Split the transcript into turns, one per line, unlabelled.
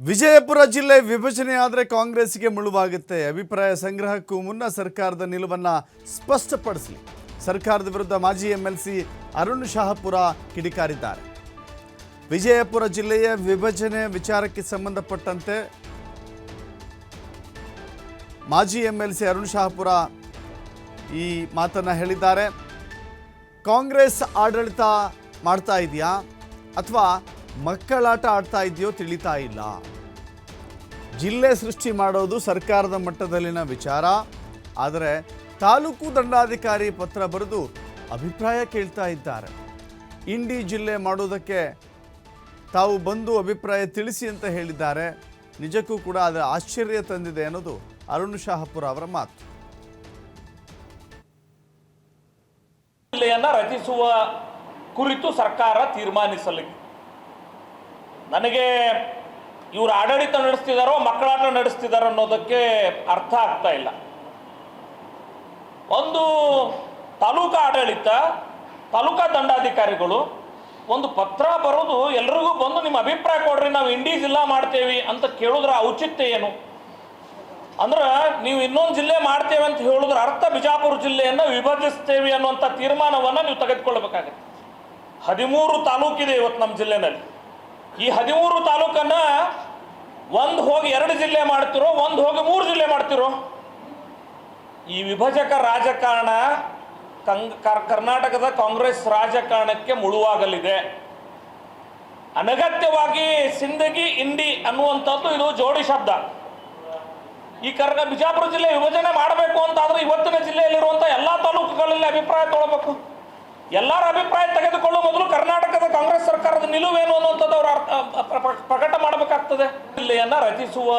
ವಿಜಯಪುರ ಜಿಲ್ಲೆ ವಿಭಜನೆಯಾದರೆ ಕಾಂಗ್ರೆಸ್ಗೆ ಮುಳುವಾಗುತ್ತೆ. ಅಭಿಪ್ರಾಯ ಸಂಗ್ರಹಕ್ಕೂ ಮುನ್ನ ಸರ್ಕಾರದ ನಿಲುವನ್ನು ಸ್ಪಷ್ಟಪಡಿಸಲಿ. ಸರ್ಕಾರದ ವಿರುದ್ಧ ಮಾಜಿ ಎಂಎಲ್ಸಿ ಅರುಣ್ ಶಹಾಪುರ ಕಿಡಿಕಾರಿದ್ದಾರೆ. ವಿಜಯಪುರ ಜಿಲ್ಲೆಯ ವಿಭಜನೆ ವಿಚಾರಕ್ಕೆ ಸಂಬಂಧಪಟ್ಟಂತೆ ಮಾಜಿ ಎಂಎಲ್ಸಿ ಅರುಣ್ ಶಹಾಪುರ ಈ ಮಾತನ್ನು ಹೇಳಿದ್ದಾರೆ. ಕಾಂಗ್ರೆಸ್ ಆಡಳಿತ ಮಾಡ್ತಾ ಇದೆಯಾ ಅಥವಾ ಮಕ್ಕಳಾಟ ಆಡ್ತಾ ಇದೆಯೋ ತಿಳಿತಾ ಇಲ್ಲ. ಜಿಲ್ಲೆ ಸೃಷ್ಟಿ ಮಾಡೋದು ಸರ್ಕಾರದ ಮಟ್ಟದಲ್ಲಿನ ವಿಚಾರ. ಆದರೆ ತಾಲೂಕು ದಂಡಾಧಿಕಾರಿ ಪತ್ರ ಬರೆದು ಅಭಿಪ್ರಾಯ ಕೇಳ್ತಾ ಇದ್ದಾರೆ. ಇಂಡಿ ಜಿಲ್ಲೆ ಮಾಡೋದಕ್ಕೆ ತಾವು ಬಂದು ಅಭಿಪ್ರಾಯ ತಿಳಿಸಿ ಅಂತ ಹೇಳಿದ್ದಾರೆ. ನಿಜಕ್ಕೂ ಕೂಡ ಅದರ ಆಶ್ಚರ್ಯ ತಂದಿದೆ ಅನ್ನೋದು ಅರುಣ್ ಶಹಾಪುರ ಅವರ ಮಾತು.
ಜಿಲ್ಲೆಯನ್ನು ರಚಿಸುವ ಕುರಿತು ಸರ್ಕಾರ ತೀರ್ಮಾನಿಸಲಿ. ನನಗೆ ಇವರು ಆಡಳಿತ ನಡೆಸ್ತಿದಾರೋ ಮಕ್ಕಳಾಟ ನಡೆಸ್ತಿದಾರೋ ಅನ್ನೋದಕ್ಕೆ ಅರ್ಥ ಆಗ್ತಾ ಇಲ್ಲ. ಒಂದು ತಾಲೂಕಾ ಆಡಳಿತ, ತಾಲೂಕಾ ದಂಡಾಧಿಕಾರಿಗಳು ಒಂದು ಪತ್ರ ಬರೋದು, ಎಲ್ರಿಗೂ ಬಂದು ನಿಮ್ಮ ಅಭಿಪ್ರಾಯ ಕೊಡ್ರಿ, ನಾವು ಇಂಡಿ ಜಿಲ್ಲಾ ಮಾಡ್ತೇವೆ ಅಂತ ಕೇಳಿದ್ರ ಔಚಿತ್ಯ ಏನು? ಅಂದ್ರೆ ನೀವು ಇನ್ನೊಂದು ಜಿಲ್ಲೆ ಮಾಡ್ತೇವೆ ಅಂತ ಹೇಳಿದ್ರ ಅರ್ಥ ಬಿಜಾಪುರ ಜಿಲ್ಲೆಯನ್ನು ವಿಭಜಿಸ್ತೇವೆ ಅನ್ನುವಂಥ ತೀರ್ಮಾನವನ್ನು ನೀವು ತೆಗೆದುಕೊಳ್ಬೇಕಾಗತ್ತೆ. 13 ತಾಲೂಕಿದೆ ಇವತ್ತು ನಮ್ಮ ಜಿಲ್ಲೆನಲ್ಲಿ. ಈ 13 ತಾಲೂಕನ್ನ ಒಂದು ಹೋಗಿ 2 ಜಿಲ್ಲೆ ಮಾಡ್ತಿರೋ, ಒಂದು ಹೋಗಿ 3 ಜಿಲ್ಲೆ ಮಾಡ್ತಿರೋ? ಈ ವಿಭಜಕ ರಾಜಕಾರಣ ಕರ್ನಾಟಕದ ಕಾಂಗ್ರೆಸ್ ರಾಜಕಾರಣಕ್ಕೆ ಮುಳುವಾಗಲಿದೆ. ಅನಗತ್ಯವಾಗಿ ಸಿಂದಗಿ ಇಂಡಿ ಅನ್ನುವಂಥದ್ದು ಇದು ಜೋಡಿ ಶಬ್ದ. ಈ ಬಿಜಾಪುರ ಜಿಲ್ಲೆ ವಿಭಜನೆ ಮಾಡಬೇಕು ಅಂತಾದ್ರೆ ಇವತ್ತಿನ ಜಿಲ್ಲೆಯಲ್ಲಿರುವಂಥ ಎಲ್ಲ ತಾಲೂಕುಗಳಲ್ಲಿ ಅಭಿಪ್ರಾಯ ತಗೊಳ್ಬೇಕು. ಎಲ್ಲರ ಅಭಿಪ್ರಾಯ ತೆಗೆದುಕೊಳ್ಳುವ ಮೊದಲು ಕರ್ನಾಟಕದ ಕಾಂಗ್ರೆಸ್ ಸರ್ಕಾರದ ನಿಲುವೇನು ಅನ್ನುವಂಥದ್ದು ಅವರು ಪ್ರಕಟ ಮಾಡಬೇಕಾಗ್ತದೆ. ಜಿಲ್ಲೆಯನ್ನು ರಚಿಸುವ